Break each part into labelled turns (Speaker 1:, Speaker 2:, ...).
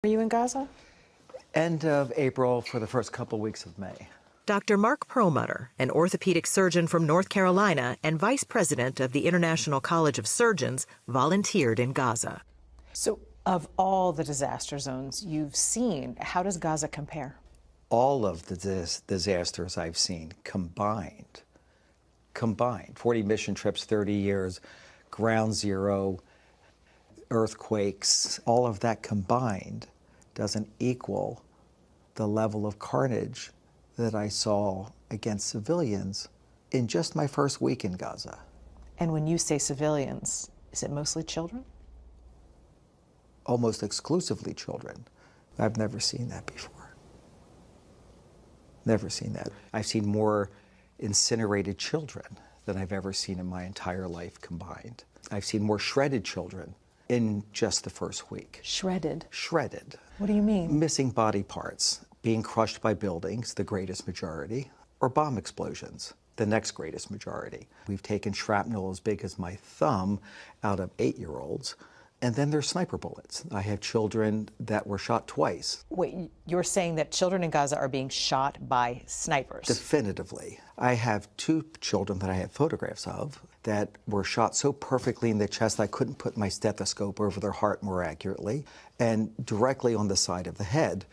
Speaker 1: Are you in Gaza?
Speaker 2: End of April for the first couple weeks of May.
Speaker 3: Dr. Mark Perlmutter, an orthopedic surgeon from North Carolina and vice president of the International College of Surgeons, volunteered in Gaza.
Speaker 1: So, of all the disaster zones you've seen, how does Gaza compare?
Speaker 2: All of the disasters I've seen combined, 40 mission trips, 30 years, ground zero, earthquakes, all of that combined doesn't equal the level of carnage that I saw against civilians in just my first week in Gaza.
Speaker 1: And when you say civilians, is it mostly children?
Speaker 2: Almost exclusively children. I've never seen that before. Never seen that. I've seen more incinerated children than I've ever seen in my entire life combined. I've seen more shredded children in just the first week.
Speaker 1: Shredded?
Speaker 2: Shredded.
Speaker 1: What do you mean?
Speaker 2: Missing body parts, being crushed by buildings, the greatest majority, or bomb explosions, the next greatest majority. We've taken shrapnel as big as my thumb out of 8-year-olds, and then there's sniper bullets. I have children that were shot twice.
Speaker 1: Wait, you're saying that children in Gaza are being shot by snipers?
Speaker 2: Definitively. I have 2 children that I have photographs of that were shot so perfectly in the chest I couldn't put my stethoscope over their heart more accurately, and directly on the side of the head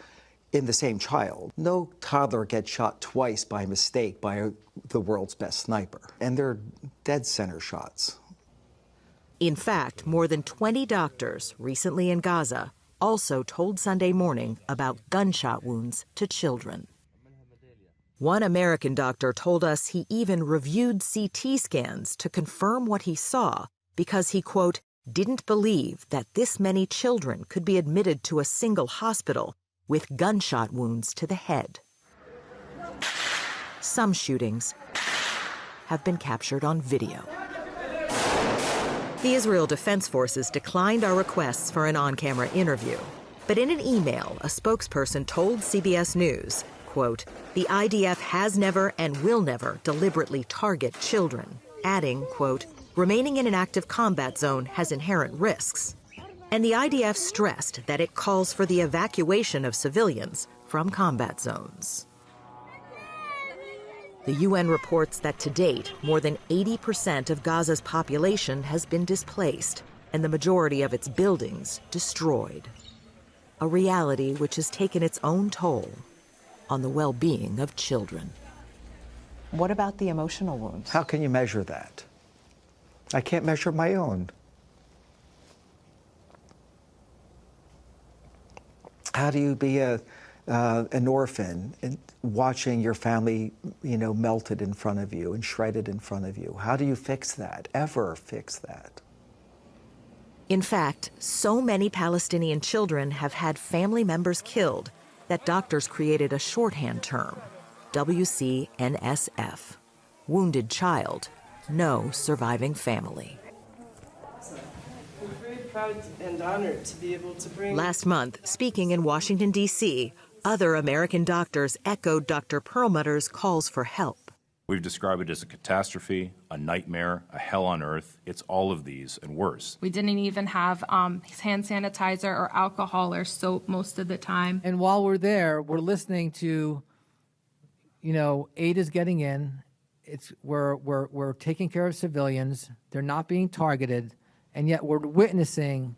Speaker 2: in the same child. No toddler gets shot twice by mistake by the world's best sniper, and they're dead center shots.
Speaker 3: In fact, more than 20 doctors recently in Gaza also told Sunday Morning about gunshot wounds to children. One American doctor told us he even reviewed CT scans to confirm what he saw because he, quote, didn't believe that this many children could be admitted to a single hospital with gunshot wounds to the head. Some shootings have been captured on video. The Israel Defense Forces declined our requests for an on-camera interview. But in an email, a spokesperson told CBS News, quote, the IDF has never and will never deliberately target children, adding, quote, remaining in an active combat zone has inherent risks. And the IDF stressed that it calls for the evacuation of civilians from combat zones. The UN reports that to date, more than 80% of Gaza's population has been displaced and the majority of its buildings destroyed. A reality which has taken its own toll on the well-being of children.
Speaker 1: What about the emotional wounds?
Speaker 2: How can you measure that? I can't measure my own. How do you be an orphan and watching your family, melted in front of you and shredded in front of you? How do you fix that? Ever fix that?
Speaker 3: In fact, so many Palestinian children have had family members killed that doctors created a shorthand term, WCNSF, wounded child, no surviving family.
Speaker 4: We're very proud and honored to be able to bring...
Speaker 3: Last month, speaking in Washington, D.C., other American doctors echoed Dr. Perlmutter's calls for help.
Speaker 5: We've described it as a catastrophe, a nightmare, a hell on earth. It's all of these and worse.
Speaker 6: We didn't even have hand sanitizer or alcohol or soap most of the time.
Speaker 7: And while we're there, we're listening to, aid is getting in. We're taking care of civilians. They're not being targeted. And yet we're witnessing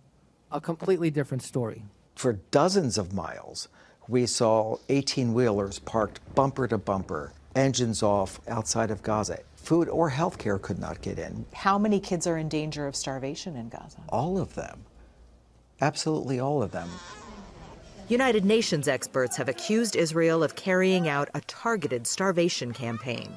Speaker 7: a completely different story.
Speaker 2: For dozens of miles, we saw 18-wheelers parked bumper to bumper, engines off outside of Gaza. Food or health care could not get in.
Speaker 1: How many kids are in danger of starvation in Gaza?
Speaker 2: All of them. Absolutely all of them.
Speaker 3: United Nations experts have accused Israel of carrying out a targeted starvation campaign.